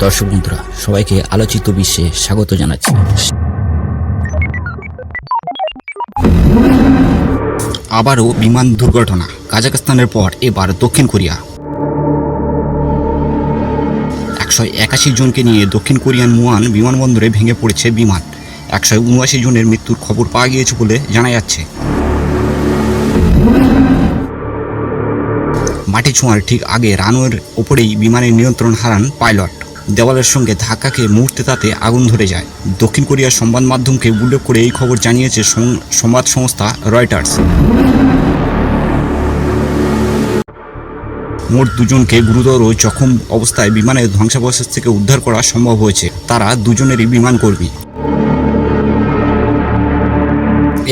দর্শক বন্ধুরা, সবাইকে আলোচিত বিশ্বে স্বাগত জানাচ্ছি। আবারও বিমান দুর্ঘটনা, কাজাখস্তানের পর এবার দক্ষিণ কোরিয়া। 181 জনকে নিয়ে দক্ষিণ কোরিয়ান মুয়ান বিমানবন্দরে ভেঙে পড়েছে বিমান। 179 জনের মৃত্যুর খবর পাওয়া গিয়েছে বলে জানা যাচ্ছে। মাটি ছোঁয়ার ঠিক আগে রানওয়ের ওপরেই বিমানের নিয়ন্ত্রণ হারান পাইলট। দেওয়ালের সঙ্গে ধাক্কা খেয়ে মুহূর্তে তাতে আগুন ধরে যায়। দক্ষিণ কোরিয়ার সংবাদ মাধ্যমকে উল্লেখ করে এই খবর জানিয়েছে সংবাদ সংস্থা রয়টার্স। মোট 2 জনকে গুরুতর জখম অবস্থায় বিমানের ধ্বংসাবশেষ থেকে উদ্ধার করা সম্ভব হয়েছে। তারা 2 জনেরই বিমান কর্মী।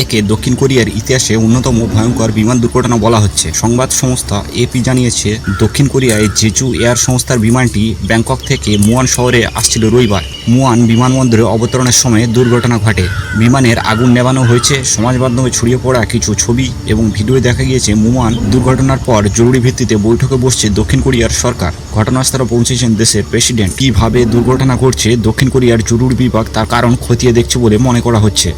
একে দক্ষিণ কোরিয়ার ইতিহাসে অন্যতম ভয়ঙ্কর বিমান দুর্ঘটনা বলা হচ্ছে। সংবাদ সংস্থা এপি জানিয়েছে, দক্ষিণ কোরিয়ায় জেজু এয়ার সংস্থার বিমানটি ব্যাংকক থেকে মুয়ান শহরে আসছিল রবিবার। মুয়ান বিমানবন্দরে অবতরণের সময় দুর্ঘটনা ঘটে। বিমানের আগুন নেভানো হয়েছে। সমাজ মাধ্যমে ছড়িয়ে পড়া কিছু ছবি এবং ভিডিও দেখা গিয়েছে। মুয়ান দুর্ঘটনার পর জরুরি ভিত্তিতে বৈঠকে বসছে দক্ষিণ কোরিয়ার সরকার। ঘটনাস্থলে পৌঁছেছেন দেশের প্রেসিডেন্ট। কিভাবে দুর্ঘটনা ঘটছে দক্ষিণ কোরিয়ার জরুরি বিভাগ তার কারণ খতিয়ে দেখছে বলে মনে করা হচ্ছে।